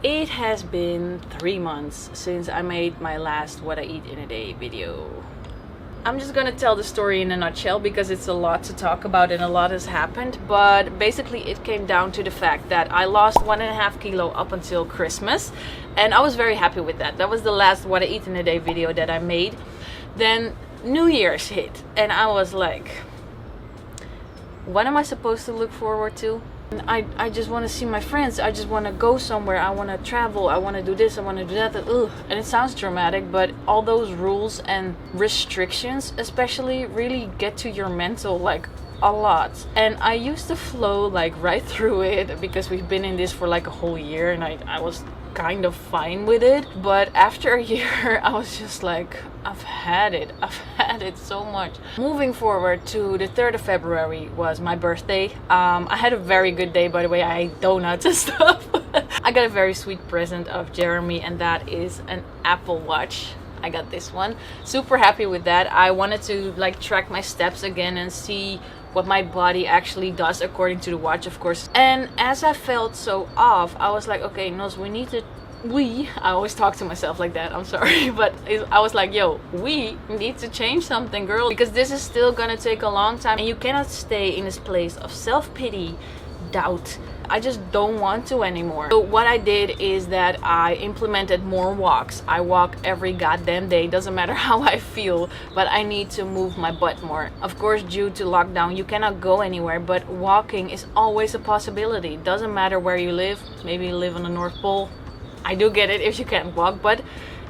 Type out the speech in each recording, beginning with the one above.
It has been 3 months since I made my last What I Eat in a Day video. I'm just gonna tell the story in a nutshell because it's a lot to talk about and a lot has happened, but basically it came down to the fact that I lost 1.5 kilo up until Christmas, and I was very happy with that. That was the last What I Eat in a Day video that I made. Then New Year's hit and I was like, what am I supposed to look forward to? I just want to see my friends. I just want to go somewhere. I want to travel. I want to do this. I want to do that. Ugh. And it sounds dramatic, but all those rules and restrictions especially really get to your mental like a lot. And I used to flow like right through it because we've been in this for like a whole year and I was kind of fine with it. But after a year I was just like, I've had it so much. Moving forward to the 3rd of February was my birthday. I had a very good day, by the way. I ate donuts and stuff. I got a very sweet present of Jeremy, and that is an Apple Watch. I got this one. Super happy with that. I wanted to like track my steps again and see what my body actually does according to the watch, of course. And as I felt so off, I was like, okay, Nos, I always talk to myself like that, I'm sorry, but I was like, yo, we need to change something, girl, because this is still gonna take a long time and you cannot stay in this place of self-pity, doubt. I just don't want to anymore. So what I did is that I implemented more walks. I walk every goddamn day, doesn't matter how I feel, but I need to move my butt more. Of course, due to lockdown, you cannot go anywhere, but walking is always a possibility. Doesn't matter where you live. Maybe you live on the North Pole. I do get it if you can't walk, but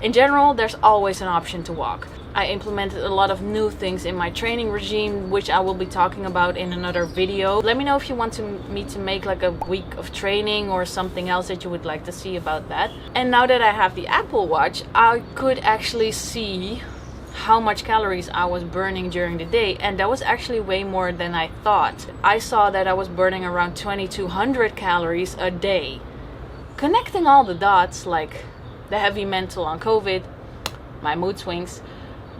in general, there's always an option to walk. I implemented a lot of new things in my training regime, which I will be talking about in another video. Let me know if you want me to make like a week of training or something else that you would like to see about that. And now that I have the Apple Watch, I could actually see how much calories I was burning during the day, and that was actually way more than I thought. I saw that I was burning around 2200 calories a day. Connecting all the dots, like the heavy mental on COVID, my mood swings,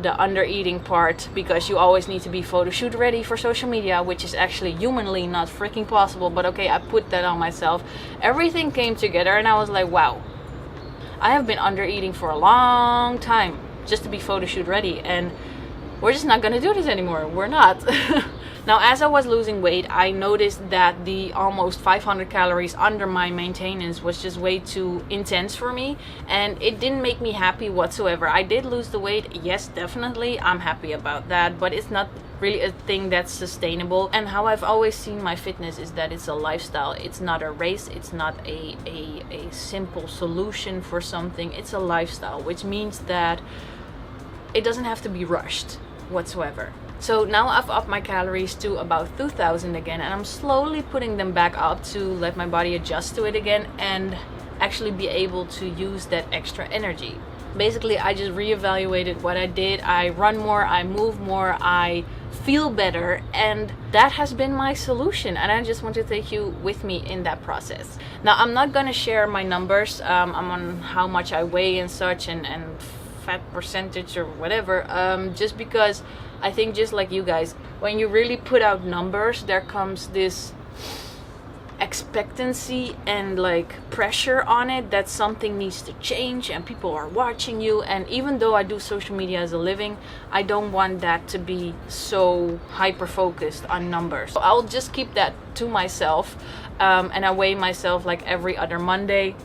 the under eating part, because you always need to be photo shoot ready for social media, which is actually humanly not freaking possible, but okay, I put that on myself. Everything came together and I was like, wow, I have been under eating for a long time just to be photo shoot ready, and we're just not gonna do this anymore. We're not. Now, as I was losing weight, I noticed that the almost 500 calories under my maintenance was just way too intense for me, and it didn't make me happy whatsoever. I did lose the weight, yes, definitely, I'm happy about that, but it's not really a thing that's sustainable. And how I've always seen my fitness is that it's a lifestyle. It's not a race. It's not a simple solution for something. It's a lifestyle, which means that it doesn't have to be rushed whatsoever. So now I've upped my calories to about 2000 again, and I'm slowly putting them back up to let my body adjust to it again and actually be able to use that extra energy. Basically, I just reevaluated what I did. I run more, I move more, I feel better, and that has been my solution, and I just want to take you with me in that process. Now, I'm not gonna share my numbers. I'm on how much I weigh and such, and fat percentage or whatever, just because I think, just like you guys, when you really put out numbers, there comes this expectancy and like pressure on it that something needs to change and people are watching you. And even though I do social media as a living, I don't want that to be so hyper focused on numbers. So I'll just keep that to myself, and I weigh myself like every other Monday,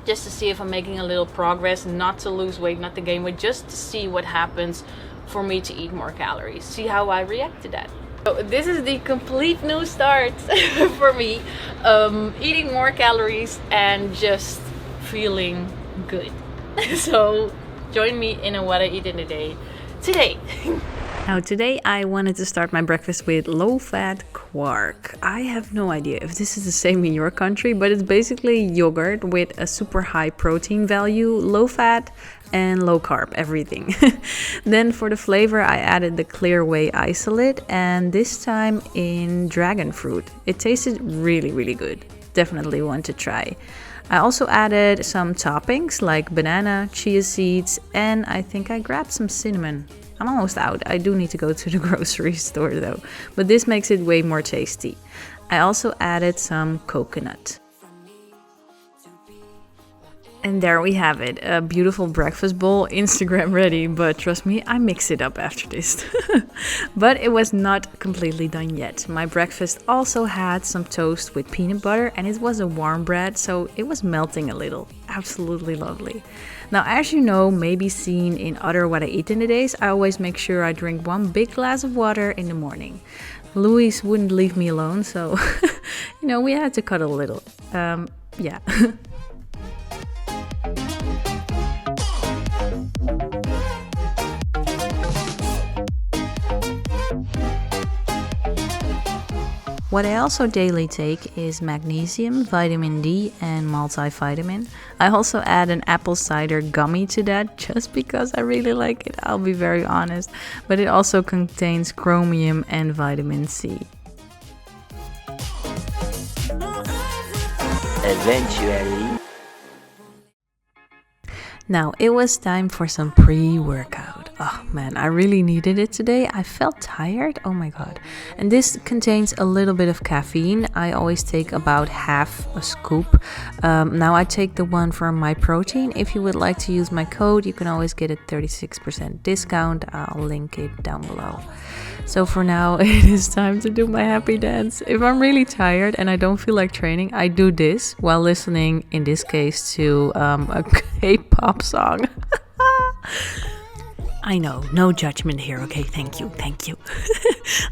just to see if I'm making a little progress, not to lose weight, not to gain weight, just to see what happens for me to eat more calories, see how I react to that. So this is the complete new start for me, eating more calories and just feeling good. So join me in a What I Eat in a Day today. Now today I wanted to start my breakfast with low-fat quark. I have no idea if this is the same in your country, but it's basically yogurt with a super high protein value, low fat and low carb, everything. Then for the flavor I added the clear whey isolate, and this time in dragon fruit. It tasted really, really good. Definitely want to try. I also added some toppings like banana, chia seeds, and I think I grabbed some cinnamon. I'm almost out. I do need to go to the grocery store though, but this makes it way more tasty. I also added some coconut. And there we have it, a beautiful breakfast bowl, Instagram ready, but trust me, I mix it up after this. But it was not completely done yet. My breakfast also had some toast with peanut butter, and it was a warm bread, so it was melting a little. Absolutely lovely. Now, as you know, maybe seen in other what I eat in the days, I always make sure I drink one big glass of water in the morning. Louise wouldn't leave me alone, so, we had to cut a little. Yeah. What I also daily take is magnesium, vitamin D, and multivitamin. I also add an apple cider gummy to that just because I really like it, I'll be very honest. But it also contains chromium and vitamin C. Eventually. Now, it was time for some pre-workout. Oh man, I really needed it today. I felt tired. Oh my god. And this contains a little bit of caffeine. I always take about half a scoop. Now I take the one from My Protein. If you would like to use my code, you can always get a 36% discount. I'll link it down below. So for now, it is time to do my happy dance. If I'm really tired and I don't feel like training, I do this while listening, in this case, to a K-pop song. I know, no judgment here, okay? Thank you.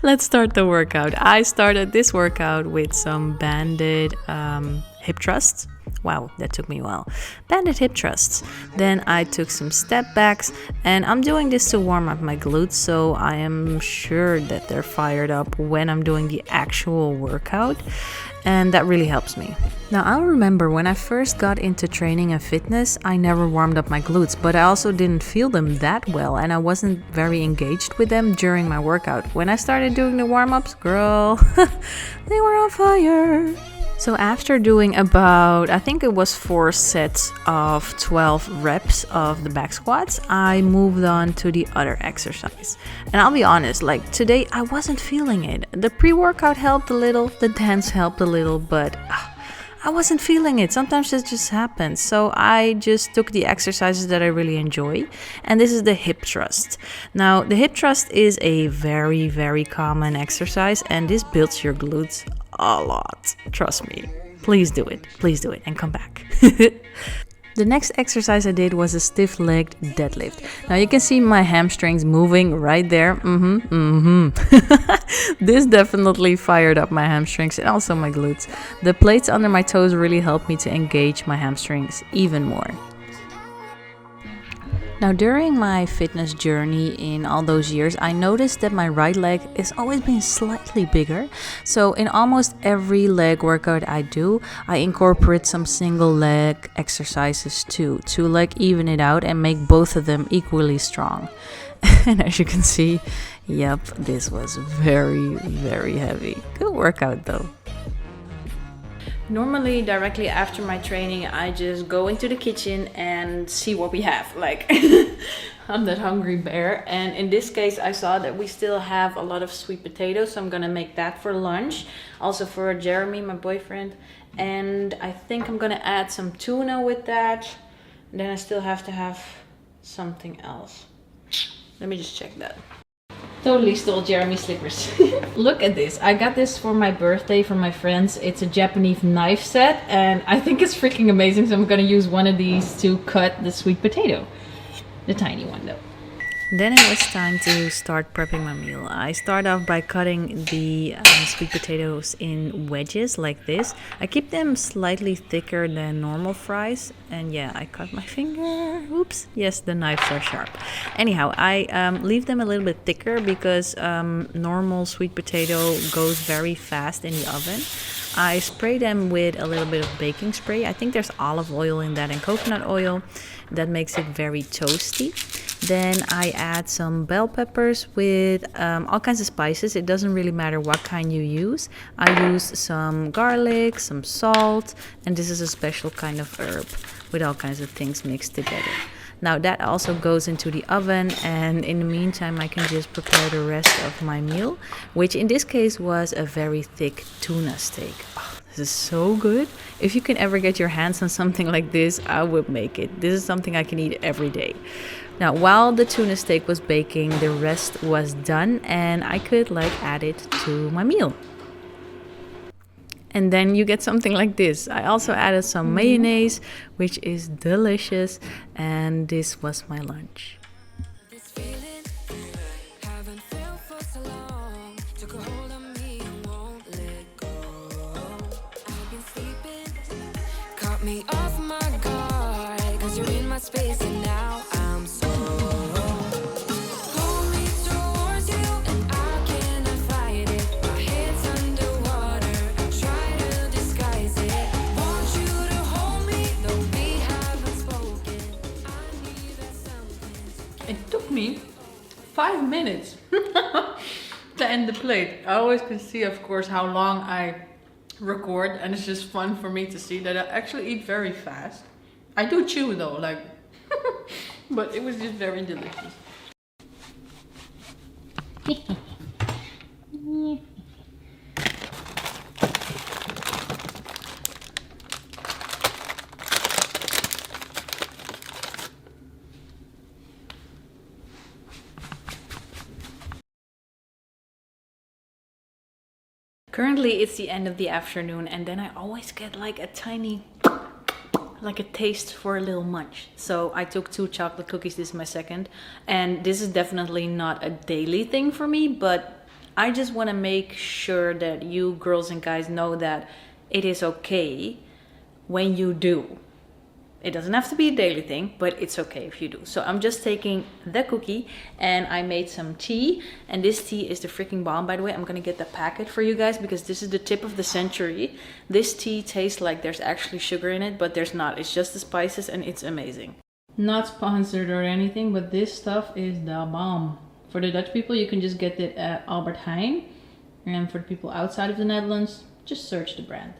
Let's start the workout. I started this workout with some banded hip thrusts. Wow, that took me a while. Banded hip thrusts. Then I took some step backs, and I'm doing this to warm up my glutes, so I am sure that they're fired up when I'm doing the actual workout, and that really helps me. Now, I remember when I first got into training and fitness, I never warmed up my glutes, but I also didn't feel them that well, and I wasn't very engaged with them during my workout. When I started doing the warm-ups, girl, they were on fire. So after doing about, I think it was 4 sets of 12 reps of the back squats, I moved on to the other exercise. And I'll be honest, like today I wasn't feeling it. The pre-workout helped a little, the dance helped a little, but I wasn't feeling it. Sometimes it just happens. So I just took the exercises that I really enjoy. And this is the hip thrust. Now, the hip thrust is a very, very common exercise, and this builds your glutes a lot. Trust me. Please do it and come back. The next exercise I did was a stiff-legged deadlift. Now you can see my hamstrings moving right there. This definitely fired up my hamstrings and also my glutes. The plates under my toes really helped me to engage my hamstrings even more. Now, during my fitness journey in all those years, I noticed that my right leg is always been slightly bigger. So in almost every leg workout I do, I incorporate some single leg exercises too, to like even it out and make both of them equally strong. And as you can see, yep, this was very, very heavy. Good workout though. Normally, directly after my training, I just go into the kitchen and see what we have. Like, I'm that hungry bear. And in this case, I saw that we still have a lot of sweet potatoes. So I'm gonna make that for lunch. Also for Jeremy, my boyfriend. And I think I'm gonna add some tuna with that. And then I still have to have something else. Let me just check that. Totally stole Jeremy's slippers. Look at this. I got this for my birthday from my friends. It's a Japanese knife set and I think it's freaking amazing. So I'm gonna use one of these to cut the sweet potato. The tiny one though. Then it was time to start prepping my meal. I start off by cutting the sweet potatoes in wedges like this. I keep them slightly thicker than normal fries. And yeah, I cut my finger. Oops. Yes, the knives are sharp. Anyhow, I leave them a little bit thicker because normal sweet potato goes very fast in the oven. I spray them with a little bit of baking spray. I think there's olive oil in that and coconut oil. That makes it very toasty. Then I add some bell peppers with all kinds of spices. It doesn't really matter what kind you use. I use some garlic, some salt, and this is a special kind of herb with all kinds of things mixed together. Now that also goes into the oven, and in the meantime I can just prepare the rest of my meal, which in this case was a very thick tuna steak. Oh, This is so good. If you can ever get your hands on something like this, I would make it. This is something I can eat every day. Now, while the tuna steak was baking, the rest was done and I could like add it to my meal. And then you get something like this. I also added some mayonnaise, which is delicious. And this was my lunch. Me off my guard, 'cause you're in my space and now I'm so pull me towards you and I cannot fight it. My head's underwater, try to disguise it. Want you to hold me, though we haven't spoken. I need that something. It took me 5 minutes to end the plate. I always can see, of course, how long I record, and it's just fun for me to see that I actually eat very fast. I do chew though, like but it was just very delicious. Currently it's the end of the afternoon, and then I always get like a tiny, like a taste for a little munch. So I took 2 chocolate cookies, this is my second, and this is definitely not a daily thing for me, but I just want to make sure that you girls and guys know that it is okay when you do. It doesn't have to be a daily thing, but it's okay if you do. So I'm just taking the cookie and I made some tea. And this tea is the freaking bomb, by the way. I'm gonna get the packet for you guys because this is the tip of the century. This tea tastes like there's actually sugar in it, but there's not. It's just the spices and it's amazing. Not sponsored or anything, but this stuff is the bomb. For the Dutch people, you can just get it at Albert Heijn. And for the people outside of the Netherlands, just search the brand.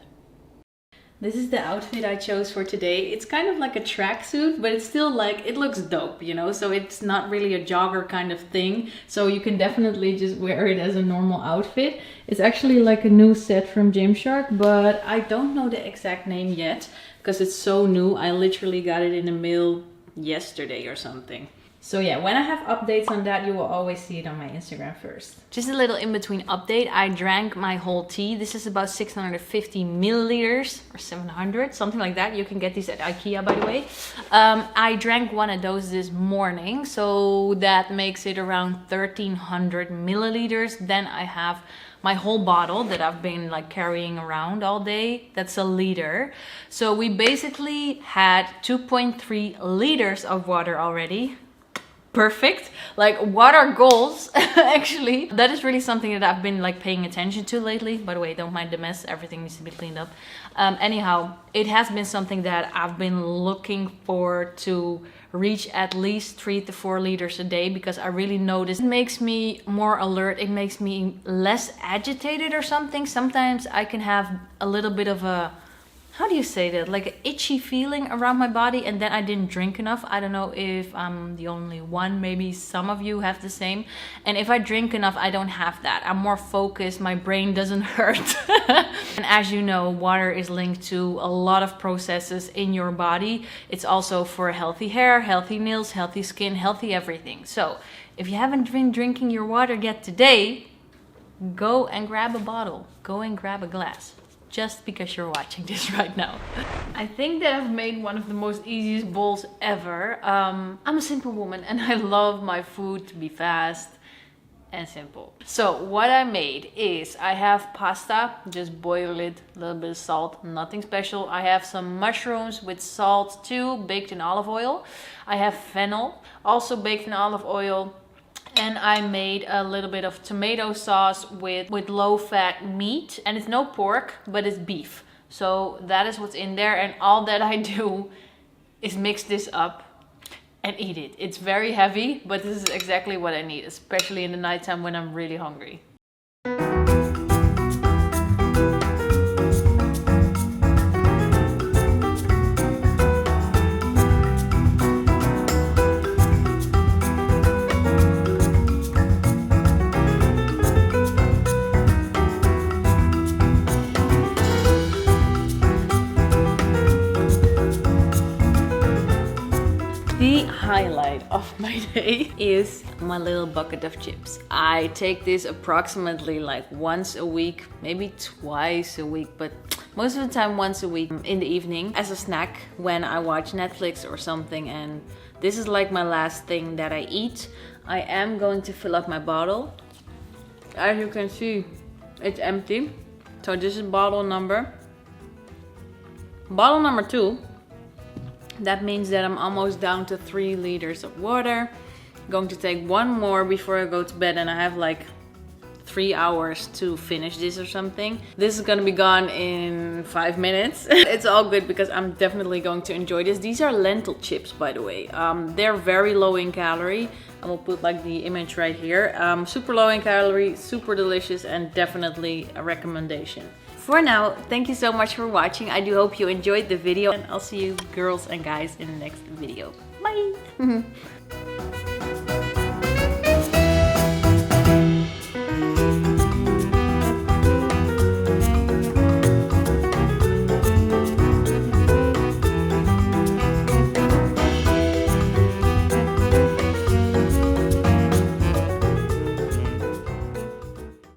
This is the outfit I chose for today. It's kind of like a tracksuit, but it's still like, it looks dope, you know? So it's not really a jogger kind of thing. So you can definitely just wear it as a normal outfit. It's actually like a new set from Gymshark, but I don't know the exact name yet because it's so new. I literally got it in the mail yesterday or something. So yeah, when I have updates on that, you will always see it on my Instagram first. Just a little in-between update. I drank my whole tea. This is about 650 milliliters or 700, something like that. You can get these at IKEA, by the way. I drank one of those this morning, so that makes it around 1300 milliliters. Then I have my whole bottle that I've been like carrying around all day. That's a liter. So we basically had 2.3 liters of water already. Perfect. Like, what are goals? Actually, that is really something that I've been like paying attention to lately. By the way, don't mind the mess, everything needs to be cleaned up. Anyhow, it has been something that I've been looking for to reach at least 3 to 4 liters a day, because I really notice it makes me more alert, it makes me less agitated or something. Sometimes I can have a little bit of a, how do you say that, like an itchy feeling around my body, and then I didn't drink enough. I don't know if I'm the only one, maybe some of you have the same. And if I drink enough, I don't have that. I'm more focused, my brain doesn't hurt. And as you know, water is linked to a lot of processes in your body. It's also for healthy hair, healthy nails, healthy skin, healthy everything. So if you haven't been drinking your water yet today, go and grab a bottle, go and grab a glass. Just because you're watching this right now. I think that I've made one of the most easiest bowls ever. I'm a simple woman and I love my food to be fast and simple. So what I made is, I have pasta, just boil it, a little bit of salt, nothing special. I have some mushrooms with salt too, baked in olive oil. I have fennel, also baked in olive oil. And I made a little bit of tomato sauce with low-fat meat. And it's no pork, but it's beef. So that is what's in there. And all that I do is mix this up and eat it. It's very heavy, but this is exactly what I need, especially in the nighttime when I'm really hungry. The highlight of my day is my little bucket of chips. I take this approximately like once a week, maybe twice a week, but most of the time once a week in the evening as a snack when I watch Netflix or something, and this is like my last thing that I eat. I am going to fill up my bottle. As you can see, it's empty. So this is bottle number 2. That means that I'm almost down to 3 liters of water. I'm going to take one more before I go to bed, and I have like 3 hours to finish this or something. This is gonna be gone in 5 minutes. It's all good because I'm definitely going to enjoy this. These are lentil chips, by the way. They're very low in calorie. I will put like the image right here. Super low in calorie, super delicious, and definitely a recommendation. For now, thank you so much for watching. I do hope you enjoyed the video, and I'll see you girls and guys in the next video. Bye!